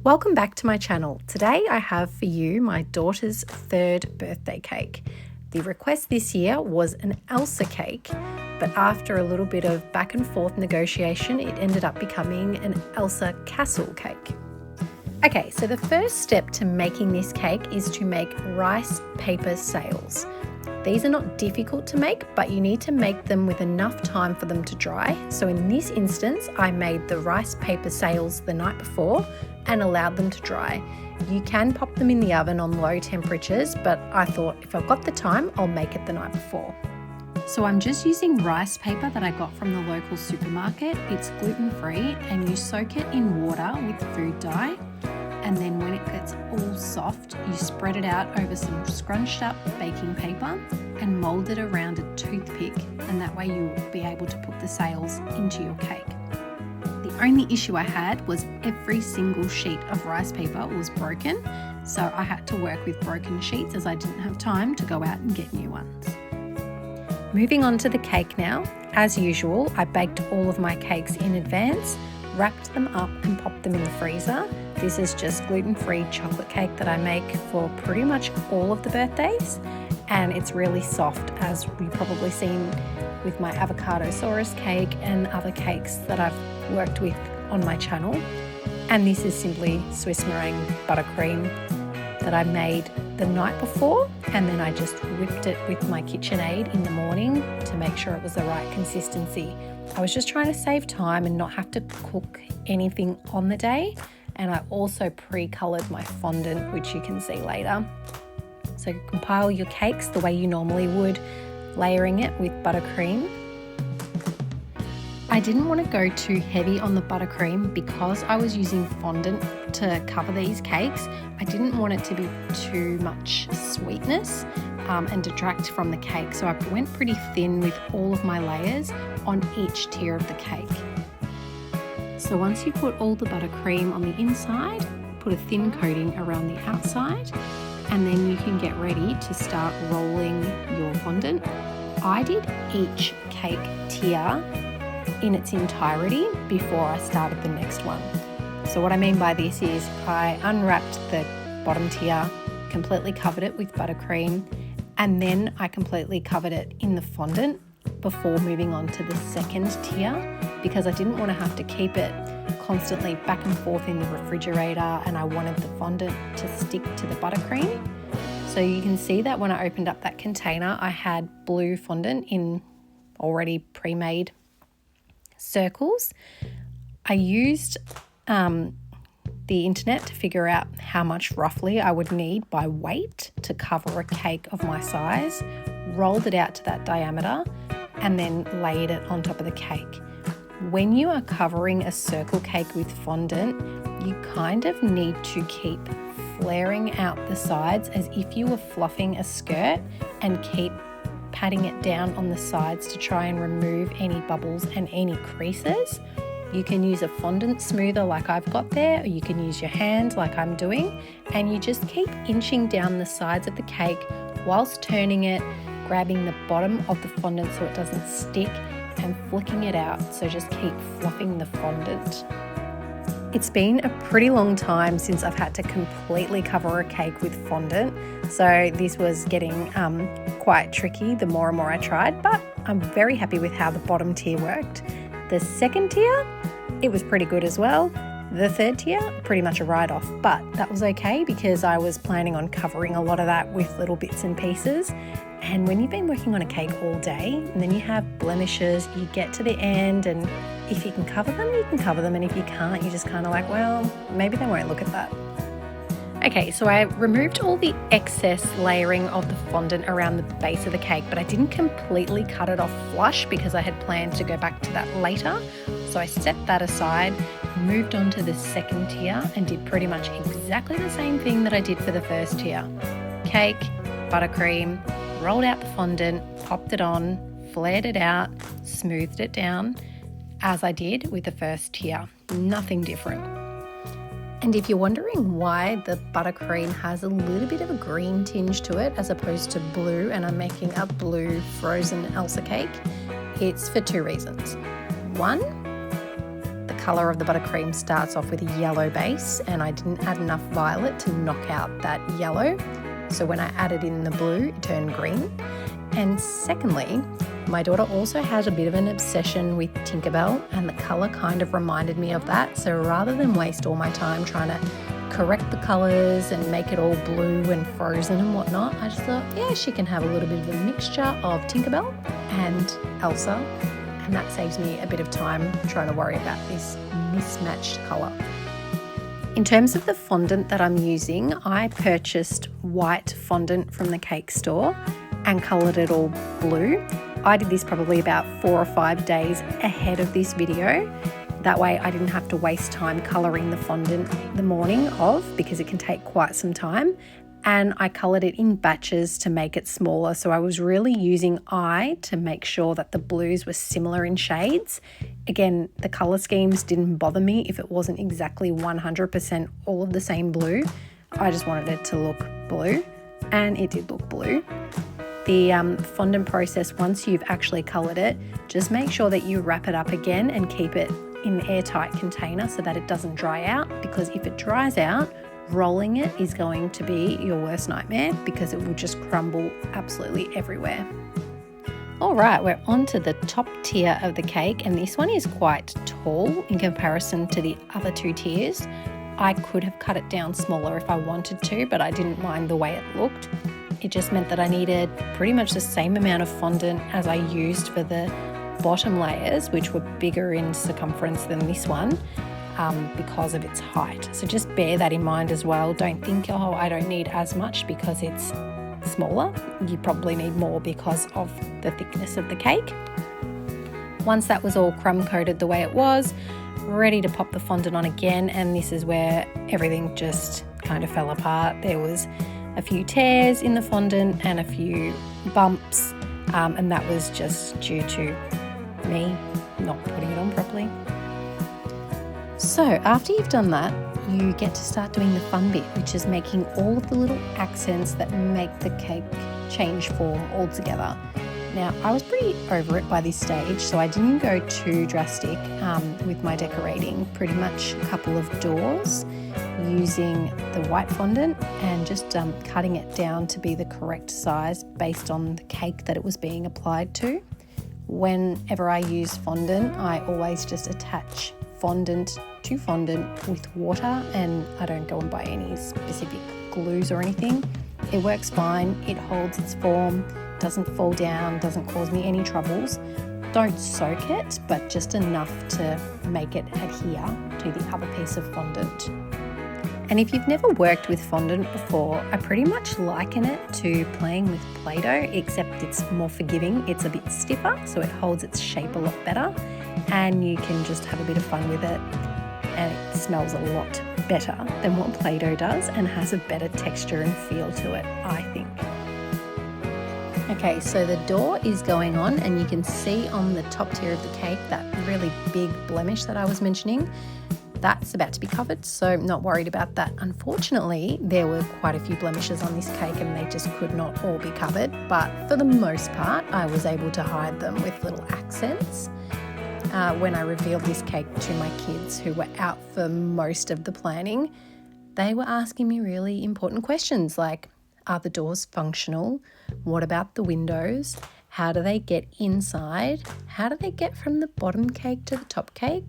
Welcome back to my channel. Today I have for you my daughter's third birthday cake. The request this year was an Elsa cake, but after a little bit of back and forth negotiation, it ended up becoming an Elsa castle cake. Okay, so the first step to making this cake is to make rice paper sails. These are not difficult to make, but you need to make them with enough time for them to dry. So in this instance, I made the rice paper sails the night before and allowed them to dry. You can pop them in the oven on low temperatures, but I thought if I've got the time, I'll make it the night before. So I'm just using rice paper that I got from the local supermarket. It's gluten-free and you soak it in water with food dye. And then when it gets all soft, you spread it out over some scrunched up baking paper and mold it around a toothpick, and that way you'll be able to put the sails into your cake. The only issue I had was every single sheet of rice paper was broken, so I had to work with broken sheets as I didn't have time to go out and get new ones. Moving on to the cake now. As usual, I baked all of my cakes in advance, wrapped them up and popped them in the freezer. This is just gluten-free chocolate cake that I make for pretty much all of the birthdays, and it's really soft, as you've probably seen with my avocado saurus cake and other cakes that I've worked with on my channel. And this is simply Swiss meringue buttercream that I made the night before, and then I just whipped it with my KitchenAid in the morning to make sure it was the right consistency. I was just trying to save time and not have to cook anything on the day. And I also pre-coloured my fondant, which you can see later. So compile your cakes the way you normally would, layering it with buttercream. I didn't want to go too heavy on the buttercream because I was using fondant to cover these cakes. I didn't want it to be too much sweetness and detract from the cake. So I went pretty thin with all of my layers on each tier of the cake. So once you put all the buttercream on the inside, put a thin coating around the outside, and then you can get ready to start rolling your fondant. I did each cake tier in its entirety before I started the next one. So what I mean by this is I unwrapped the bottom tier, completely covered it with buttercream, and then I completely covered it in the fondant before moving on to the second tier, because I didn't want to have to keep it constantly back and forth in the refrigerator, and I wanted the fondant to stick to the buttercream. So you can see that when I opened up that container, I had blue fondant in already pre-made circles. I used the internet to figure out how much roughly I would need by weight to cover a cake of my size, rolled it out to that diameter, and then laid it on top of the cake. When you are covering a circle cake with fondant, you kind of need to keep flaring out the sides as if you were fluffing a skirt, and keep patting it down on the sides to try and remove any bubbles and any creases. You can use a fondant smoother like I've got there, or you can use your hand like I'm doing, and you just keep inching down the sides of the cake whilst turning it, grabbing the bottom of the fondant so it doesn't stick, and flicking it out. So just keep fluffing the fondant. It's been a pretty long time since I've had to completely cover a cake with fondant, so this was getting quite tricky the more and more I tried, but I'm very happy with how the bottom tier worked. The second tier, it was pretty good as well. The third tier, pretty much a write-off, but that was okay because I was planning on covering a lot of that with little bits and pieces. And when you've been working on a cake all day and then you have blemishes, you get to the end, and if you can cover them, you can cover them, and if you can't, you're just kind of like, well, maybe they won't look at that. Okay, so I removed all the excess layering of the fondant around the base of the cake, but I didn't completely cut it off flush because I had planned to go back to that later. So I set that aside, moved on to the second tier, and did pretty much exactly the same thing that I did for the first tier. Cake, buttercream, rolled out the fondant, popped it on, flared it out, smoothed it down, as I did with the first tier. Nothing different. And if you're wondering why the buttercream has a little bit of a green tinge to it as opposed to blue, and I'm making a blue frozen Elsa cake, it's for two reasons. One, colour of the buttercream starts off with a yellow base, and I didn't add enough violet to knock out that yellow. So when I added in the blue, it turned green. And secondly, my daughter also has a bit of an obsession with Tinkerbell, and the colour kind of reminded me of that. So rather than waste all my time trying to correct the colours and make it all blue and frozen and whatnot, I just thought, yeah, she can have a little bit of a mixture of Tinkerbell and Elsa, and that saves me a bit of time trying to worry about this mismatched colour. In terms of the fondant that I'm using, I purchased white fondant from the cake store and coloured it all blue. I did this probably about 4 or 5 days ahead of this video. That way I didn't have to waste time colouring the fondant the morning of, because it can take quite some time. And I coloured it in batches to make it smaller. So I was really using eye to make sure that the blues were similar in shades. Again, the colour schemes didn't bother me if it wasn't exactly 100% all of the same blue. I just wanted it to look blue, and it did look blue. The fondant process, once you've actually coloured it, just make sure that you wrap it up again and keep it in an airtight container so that it doesn't dry out, because if it dries out, rolling it is going to be your worst nightmare because it will just crumble absolutely everywhere. All right, we're on to the top tier of the cake, and this one is quite tall in comparison to the other 2 tiers. I could have cut it down smaller if I wanted to, but I didn't mind the way it looked. It just meant that I needed pretty much the same amount of fondant as I used for the bottom layers, which were bigger in circumference than this one because of its height. So just bear that in mind as well. Don't think, oh, I don't need as much because it's smaller. You probably need more because of the thickness of the cake. Once that was all crumb coated the way it was, ready to pop the fondant on again, and this is where everything just kind of fell apart. There was a few tears in the fondant and a few bumps, and that was just due to me not putting it on properly. So after you've done that, you get to start doing the fun bit, which is making all of the little accents that make the cake change form all together. Now, I was pretty over it by this stage, so I didn't go too drastic with my decorating. Pretty much a couple of doors using the white fondant and just cutting it down to be the correct size based on the cake that it was being applied to. Whenever I use fondant, I always just attach fondant to fondant with water, and I don't go and buy any specific glues or anything. It works fine, it holds its form, doesn't fall down, doesn't cause me any troubles. Don't soak it, but just enough to make it adhere to the other piece of fondant. And if you've never worked with fondant before, I pretty much liken it to playing with Play-Doh, except it's more forgiving. It's a bit stiffer, so it holds its shape a lot better, and you can just have a bit of fun with it. And it smells a lot better than what Play-Doh does and has a better texture and feel to it, I think. Okay, so the door is going on, and you can see on the top tier of the cake that really big blemish that I was mentioning. That's about to be covered, so I'm not worried about that. Unfortunately, there were quite a few blemishes on this cake and they just could not all be covered, but for the most part, I was able to hide them with little accents. When I revealed this cake to my kids, who were out for most of the planning, they were asking me really important questions like, are the doors functional? What about the windows? How do they get inside? How do they get from the bottom cake to the top cake?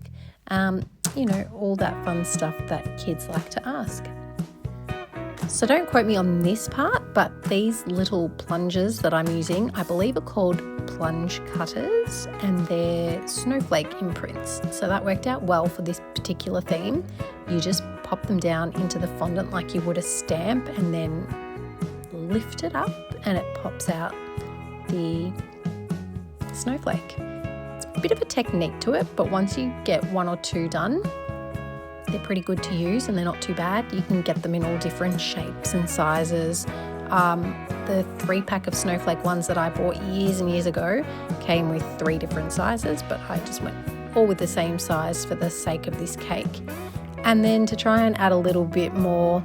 All that fun stuff that kids like to ask. So don't quote me on this part, but these little plungers that I'm using, I believe are called plunge cutters, and they're snowflake imprints. So that worked out well for this particular theme. You just pop them down into the fondant like you would a stamp, and then lift it up and it pops out the snowflake. It's a bit of a technique to it, but once you get 1 or 2 done, they're pretty good to use and they're not too bad. You can get them in all different shapes and sizes. The 3-pack of snowflake ones that I bought years and years ago came with 3 different sizes, but I just went all with the same size for the sake of this cake. And then to try and add a little bit more,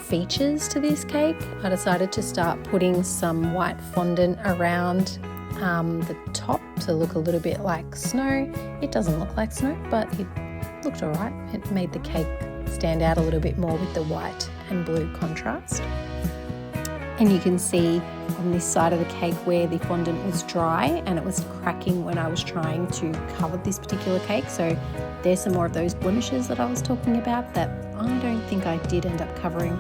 features to this cake, I decided to start putting some white fondant around the top to look a little bit like snow. It doesn't look like snow, but it looked all right. It made the cake stand out a little bit more with the white and blue contrast. And you can see on this side of the cake where the fondant was dry and it was cracking when I was trying to cover this particular cake. So there's some more of those blemishes that I was talking about that I don't think I did end up covering.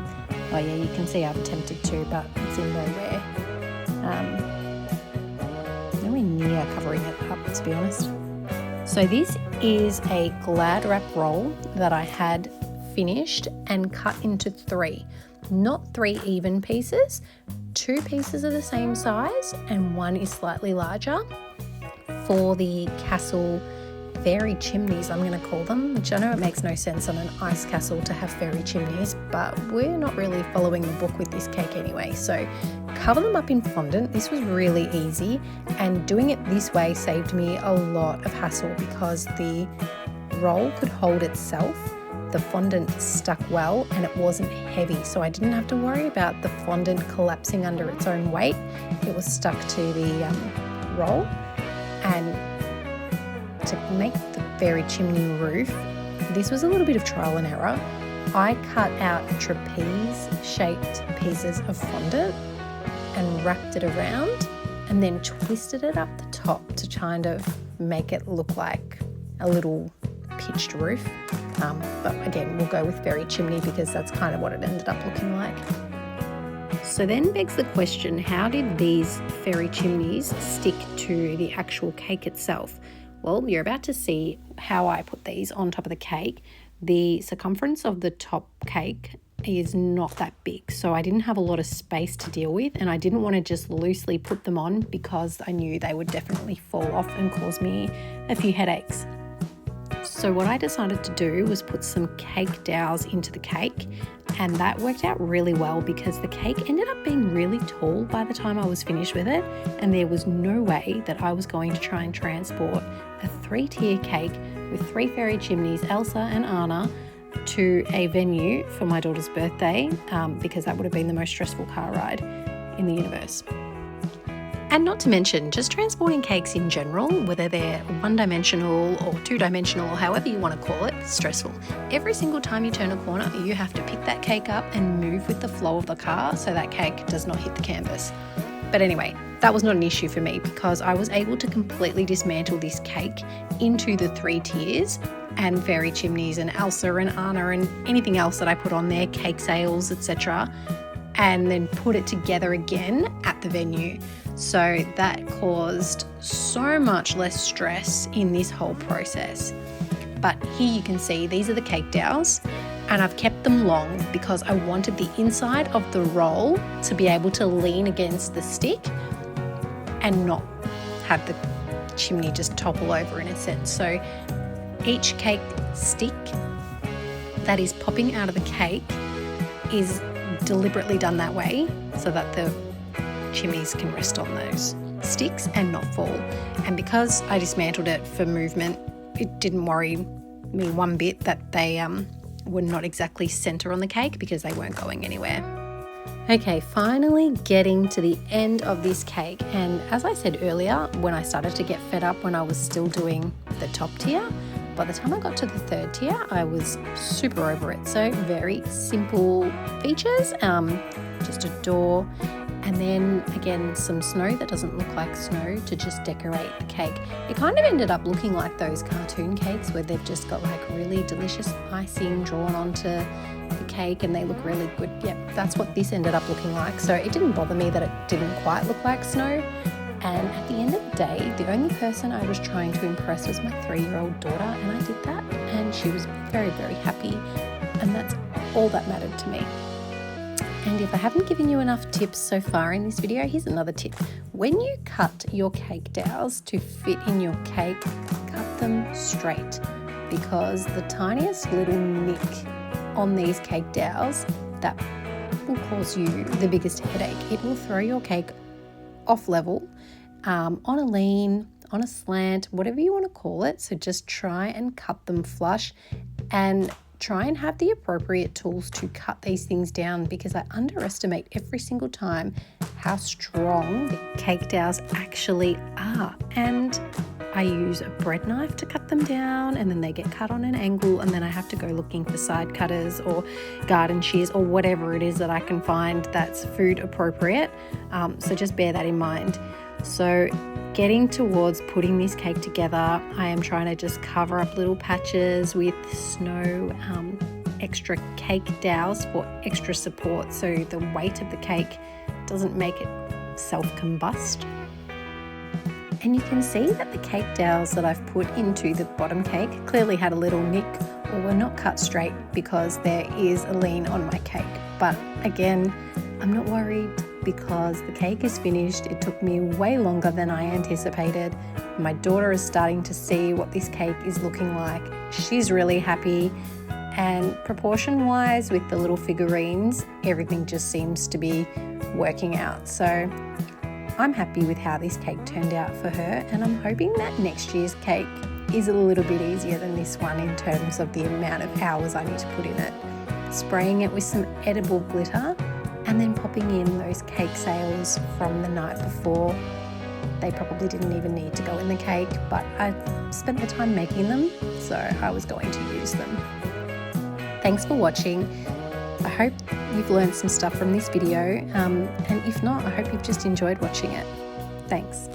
Oh yeah, you can see I've attempted to, but it's in nowhere near covering it up, to be honest. So this is a Glad wrap roll that I had finished and cut into 3. Not 3 even pieces, 2 pieces are the same size and 1 is slightly larger for the castle fairy chimneys, I'm going to call them, which I know it makes no sense on an ice castle to have fairy chimneys, but we're not really following the book with this cake anyway. So cover them up in fondant. This was really easy, and doing it this way saved me a lot of hassle because the roll could hold itself. The fondant stuck well and it wasn't heavy, so I didn't have to worry about the fondant collapsing under its own weight. It was stuck to the roll. And to make the fairy chimney roof, this was a little bit of trial and error. I cut out trapeze-shaped pieces of fondant and wrapped it around and then twisted it up the top to kind of make it look like a little pitched roof. But again, we'll go with fairy chimney because that's kind of what it ended up looking like. So then begs the question, how did these fairy chimneys stick to the actual cake itself? Well, you're about to see how I put these on top of the cake. The circumference of the top cake is not that big, so I didn't have a lot of space to deal with, and I didn't want to just loosely put them on because I knew they would definitely fall off and cause me a few headaches. So what I decided to do was put some cake dowels into the cake, and that worked out really well because the cake ended up being really tall by the time I was finished with it, and there was no way that I was going to try and transport a 3-tier cake with 3 fairy chimneys, Elsa and Anna, to a venue for my daughter's birthday because that would have been the most stressful car ride in the universe. And not to mention, just transporting cakes in general, whether they're one-dimensional or two-dimensional or however you want to call it, stressful. Every single time you turn a corner, you have to pick that cake up and move with the flow of the car so that cake does not hit the canvas. But anyway, that was not an issue for me because I was able to completely dismantle this cake into the 3 tiers and fairy chimneys and Elsa and Anna and anything else that I put on there, cake sales, etc., and then put it together again at the venue. So that caused so much less stress in this whole process. But here you can see these are the cake dowels, and I've kept them long because I wanted the inside of the roll to be able to lean against the stick and not have the chimney just topple over in a sense. So each cake stick that is popping out of the cake is deliberately done that way so that the chimneys can rest on those sticks and not fall. And because I dismantled it for movement, it didn't worry me one bit that they were not exactly center on the cake because they weren't going anywhere. Okay, finally getting to the end of this cake, and as I said earlier, when I started to get fed up when I was still doing the top tier, by the time I got to the 3rd tier, I was super over it. So very simple features, just a door, and then again some snow that doesn't look like snow to just decorate the cake. It kind of ended up looking like those cartoon cakes where they've just got like really delicious icing drawn onto the cake and they look really good. Yep, that's what this ended up looking like. So it didn't bother me that it didn't quite look like snow. And at the end of the day, the only person I was trying to impress was my 3-year-old daughter, and I did that, and she was very, very happy, and that's all that mattered to me. And if I haven't given you enough tips so far in this video, here's another tip. When you cut your cake dowels to fit in your cake, cut them straight, because the tiniest little nick on these cake dowels, that will cause you the biggest headache. It will throw your cake off level, on a lean, on a slant, whatever you want to call it. So just try and cut them flush and try and have the appropriate tools to cut these things down, because I underestimate every single time how strong the cake dowels actually are. And I use a bread knife to cut them down, and then they get cut on an angle, and then I have to go looking for side cutters or garden shears or whatever it is that I can find that's food appropriate. So just bear that in mind. So getting towards putting this cake together, I am trying to just cover up little patches with snow, extra cake dowels for extra support so the weight of the cake doesn't make it self-combust. And you can see that the cake dowels that I've put into the bottom cake clearly had a little nick or were not cut straight because there is a lean on my cake. But again, I'm not worried because the cake is finished. It took me way longer than I anticipated. My daughter is starting to see what this cake is looking like. She's really happy. And proportion-wise with the little figurines, everything just seems to be working out. So I'm happy with how this cake turned out for her, and I'm hoping that next year's cake is a little bit easier than this one in terms of the amount of hours I need to put in it. Spraying it with some edible glitter and then popping in those cake sails from the night before. They probably didn't even need to go in the cake, but I spent the time making them, so I was going to use them. Thanks for watching. I hope you've learned some stuff from this video, and if not, I hope you've just enjoyed watching it. Thanks.